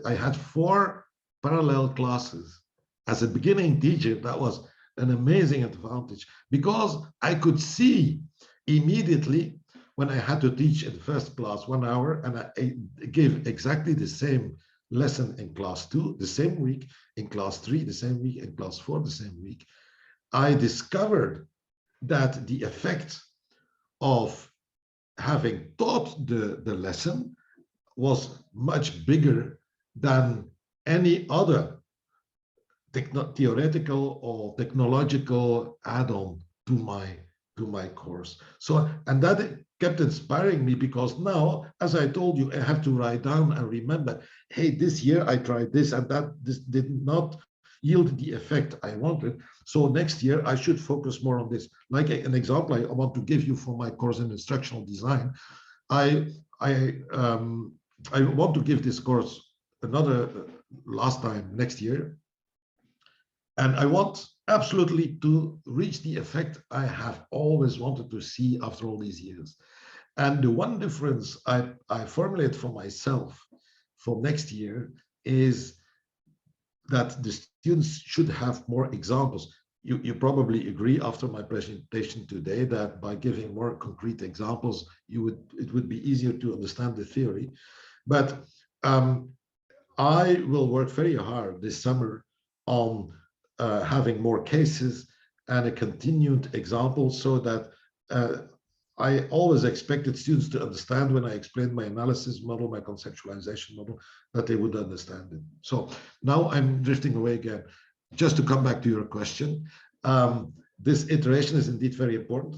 I had 4 parallel classes as a beginning teacher. That was an amazing advantage, because I could see immediately when I had to teach in the first class 1 hour, and I gave exactly the same lesson in class 2 the same week, in class 3 the same week, in class 4 the same week. I discovered that the effect of having taught the lesson was much bigger than any other theoretical or technological add-on to my course. So, and that kept inspiring me, because now, as I told you, I have to write down and remember, hey, this year I tried this and that, this did not yield the effect I wanted. So next year I should focus more on this. Like an example I want to give you for my course in instructional design, I want to give this course another last time next year, and I want absolutely to reach the effect I have always wanted to see after all these years. And the one difference I formulate for myself for next year is that the students should have more examples. You probably agree after my presentation today that by giving more concrete examples, it would be easier to understand the theory. But I will work very hard this summer on having more cases and a continued example, so that I always expected students to understand when I explained my analysis model, my conceptualization model, that they would understand it. So now I'm drifting away again. Just to come back to your question, this iteration is indeed very important,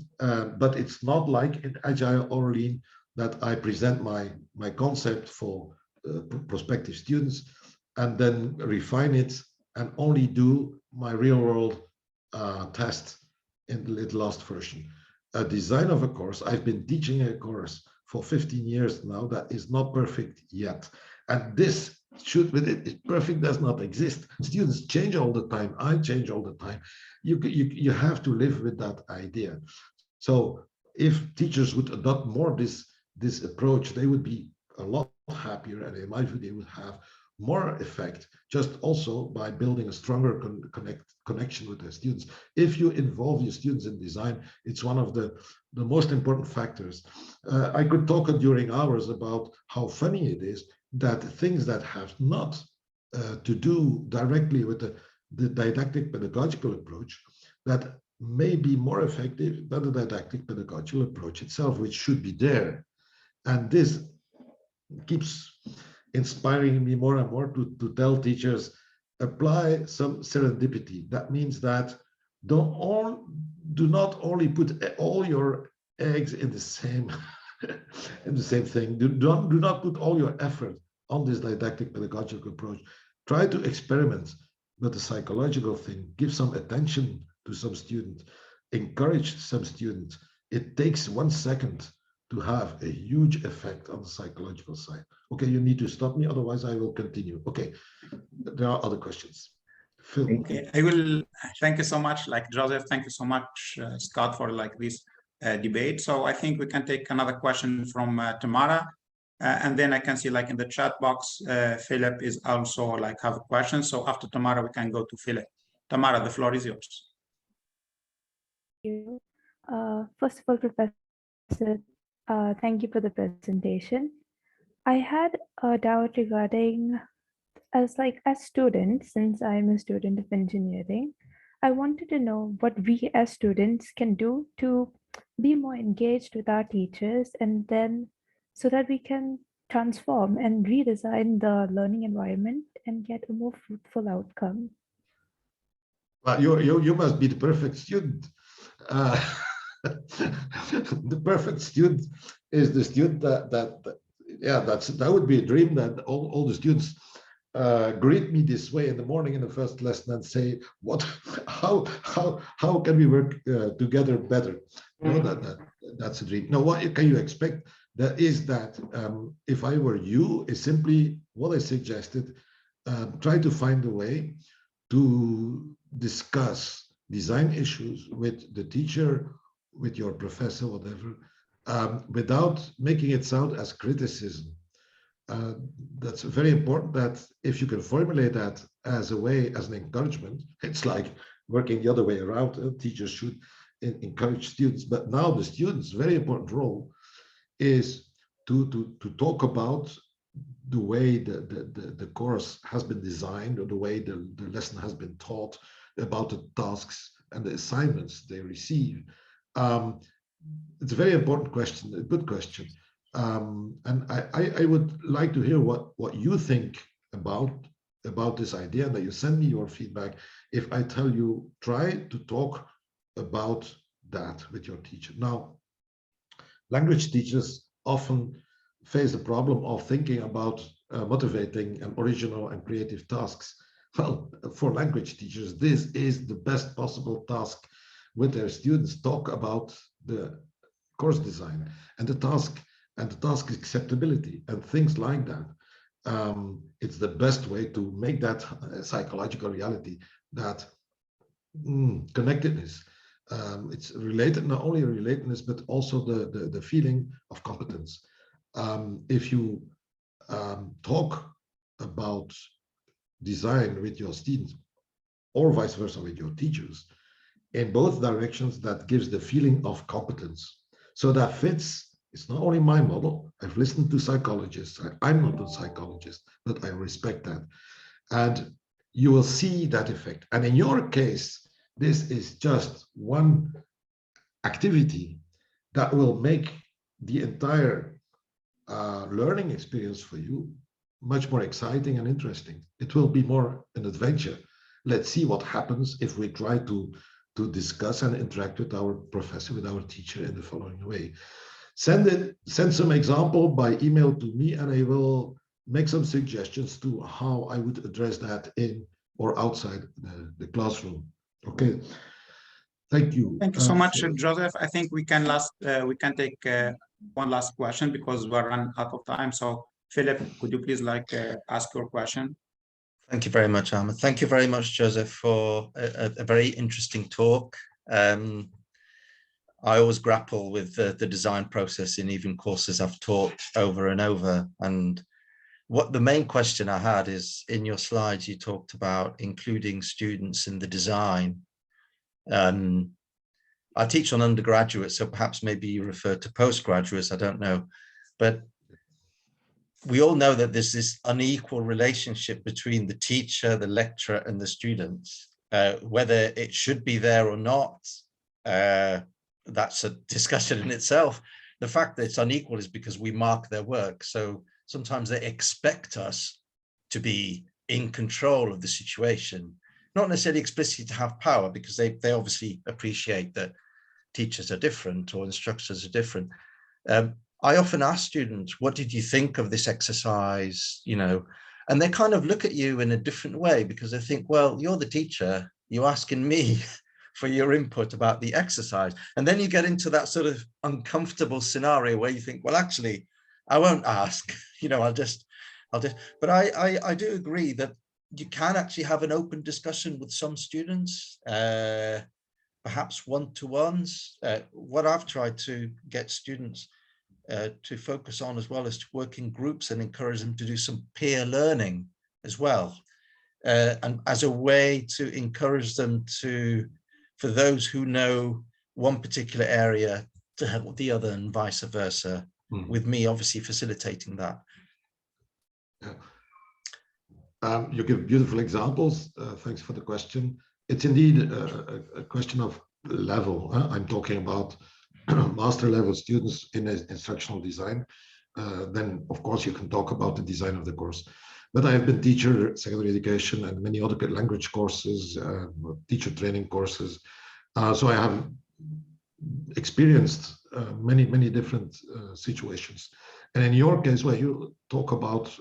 but it's not like in Agile or Lean that I present my concept for prospective students and then refine it and only do my real world test in the last version. A design of a course, I've been teaching a course for 15 years now that is not perfect yet. And this should, but perfect does not exist. Students change all the time. I change all the time. You have to live with that idea. So if teachers would adopt more this approach, they would be a lot happier, and in my view, they would have more effect just also by building a stronger connection with their students. If you involve your students in design, it's one of the most important factors. I could talk during hours about how funny it is that things that have not to do directly with the didactic pedagogical approach that may be more effective than the didactic pedagogical approach itself, which should be there. And this keeps inspiring me more and more to tell teachers, apply some serendipity. That means that do not only put all your eggs in the same in the same thing. Do not put all your effort on this didactic pedagogical approach. Try to experiment with the psychological thing. Give some attention to some students. Encourage some students. It takes 1 second to have a huge effect on the psychological side. Okay, you need to stop me, otherwise I will continue. Okay, there are other questions. Phil. Okay, I will. Thank you so much, like Joseph. Thank you so much, Scott, for like this debate. So I think we can take another question from Tamara, and then I can see like in the chat box, Philip is also like have a question. So after Tamara, we can go to Philip. Tamara, the floor is yours. Thank you. First of all, Professor, thank you for the presentation. I had a doubt regarding, as students, since I'm a student of engineering, I wanted to know what we as students can do to be more engaged with our teachers, and then so that we can transform and redesign the learning environment and get a more fruitful outcome. Well, you must be the perfect student. The perfect student is the student that would be a dream, that all the students greet me this way in the morning in the first lesson and say, how can we work together better? You know, that's a dream. Now, what can you expect? That is that if I were you, is simply what I suggested. Try to find a way to discuss design issues with the teacher, with your professor, whatever, without making it sound as criticism. That's very important, that if you can formulate that as a way, as an encouragement, it's like working the other way around. Teachers should encourage students, but now the students' very important role is to talk about the way the course has been designed, or the way the lesson has been taught, about the tasks and the assignments they receive. It's a very important question, a good question. And I would like to hear what you think about this idea, that you send me your feedback. If I tell you, try to talk about that with your teacher. Now, language teachers often face the problem of thinking about motivating and original and creative tasks. Well, for language teachers, this is the best possible task with their students. Talk about the course design and the task acceptability and things like that. It's the best way to make that psychological reality, that connectedness. It's related, not only relatedness, but also the feeling of competence. If you talk about design with your students, or vice versa with your teachers, in both directions, that gives the feeling of competence. So that fits. It's not only my model. I've listened to psychologists. I'm not a psychologist, but I respect that. And you will see that effect. And in your case, this is just one activity that will make the entire learning experience for you much more exciting and interesting. It will be more an adventure. Let's see what happens if we try to discuss and interact with our professor, with our teacher in the following way. Send some example by email to me, and I will make some suggestions to how I would address that in or outside the classroom. Okay. Thank you. Thank you so much, Joseph. I think we can take one last question because we're running out of time. So Philip, could you please ask your question? Thank you very much, Ahmed. Thank you very much, Joseph, for a very interesting talk. I always grapple with the design process in even courses I've taught over and over. And what the main question I had is, in your slides, you talked about including students in the design. I teach on undergraduates, so perhaps maybe you refer to postgraduates, I don't know. But we all know that there's this unequal relationship between the teacher, the lecturer, and the students. Whether it should be there or not, that's a discussion in itself. The fact that it's unequal is because we mark their work. So sometimes they expect us to be in control of the situation, not necessarily explicitly to have power, because they obviously appreciate that teachers are different or instructors are different. I often ask students, what did you think of this exercise? You know, and they kind of look at you in a different way, because they think, well, you're the teacher, you're asking me for your input about the exercise. And then you get into that sort of uncomfortable scenario where you think, well, actually, I won't ask, you know, I'll just, but I do agree that you can actually have an open discussion with some students, perhaps one-to-ones. What I've tried to get students to focus on, as well as to work in groups and encourage them to do some peer learning as well. And as a way to encourage them to, for those who know one particular area, to help the other and vice versa, with me obviously facilitating that. Yeah. You give beautiful examples. Thanks for the question. It's indeed a question of level. I'm talking about master level students in instructional design. Then of course you can talk about the design of the course. But I have been teacher, secondary education, and many other language courses, teacher training courses. So I have experienced many different situations. And in your case, where you talk about,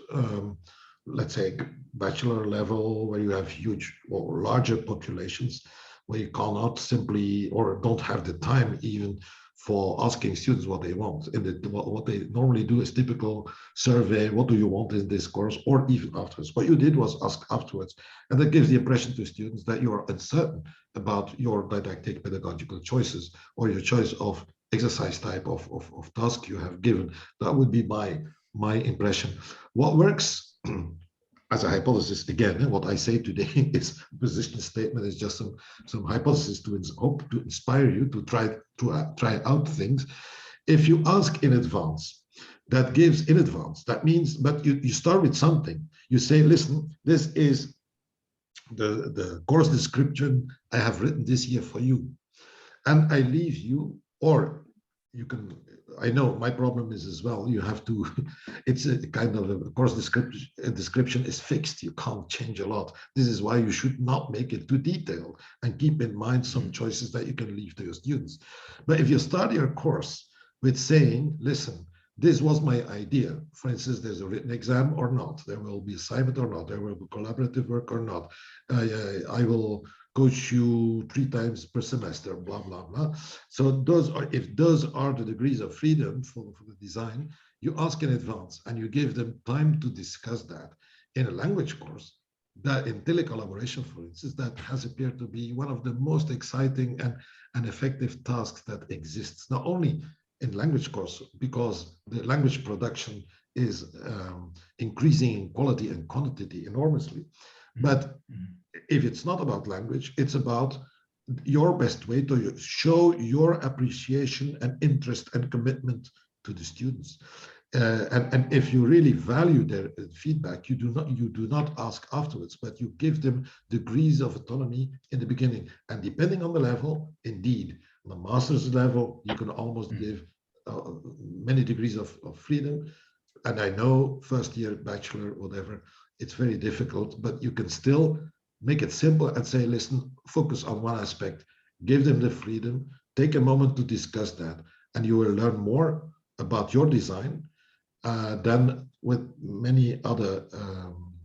let's say, bachelor level, where you have huge or larger populations, where you cannot simply or don't have the time even for asking students what they want. And what they normally do is typical survey, what do you want in this course, or even afterwards. What you did was ask afterwards. And that gives the impression to students that you are uncertain about your didactic pedagogical choices or your choice of exercise type of task you have given. That would be my impression. What works as a hypothesis, again, what I say today is a position statement, is just some hypothesis to hope to inspire you to try out things. If you ask in advance, that gives in advance, that means, but you start with something. You say, listen, this is the course description I have written this year for you. And I leave you, or you can, I know my problem is as well, you have to, it's a kind of a course description is fixed. You can't change a lot. This is why you should not make it too detailed and keep in mind some choices that you can leave to your students. But if you start your course with saying, listen, this was my idea. For instance, there's a written exam or not. There will be assignment or not. There will be collaborative work or not. I will coach you 3 times per semester, blah, blah, blah. So those are, if those are the degrees of freedom for the design, you ask in advance and you give them time to discuss that. In a language course, that in telecollaboration, for instance, that has appeared to be one of the most exciting and effective tasks that exists, not only in language course, because the language production is increasing in quality and quantity enormously. But if it's not about language, it's about your best way to show your appreciation and interest and commitment to the students. And if you really value their feedback, you do not ask afterwards, but you give them degrees of autonomy in the beginning. And depending on the level, indeed, on the master's level, you can almost give many degrees of freedom. And I know first year, bachelor, whatever, it's very difficult, but you can still make it simple and say, listen, focus on one aspect, give them the freedom, take a moment to discuss that, and you will learn more about your design than with many other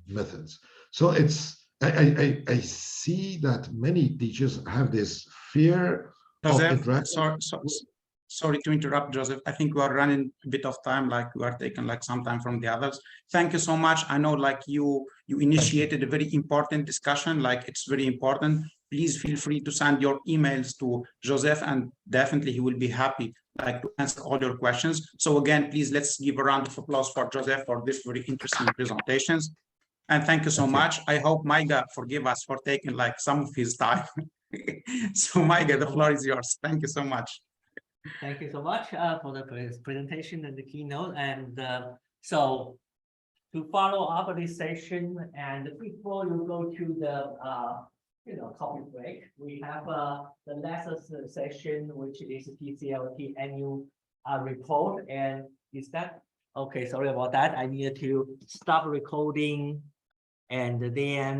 methods. So it's, I see that many teachers have this fear of Joseph, sorry to interrupt, Joseph. I think we are running a bit of time, like we are taking like some time from the others. Thank you so much. I know like you initiated a very important discussion, like it's very important. Please feel free to send your emails to Joseph, and definitely he will be happy like to answer all your questions. So again, please let's give a round of applause for Joseph for this very interesting presentations. And thank you so much. I hope Maiga forgive us for taking like some of his time. So Maiga, the floor is yours. Thank you so much. Thank you so much for the presentation and the keynote. And so to follow up this session, and before you go to the coffee break, we have the last session, which is TCLT annual report. And is that okay? Sorry about that. I need to stop recording and then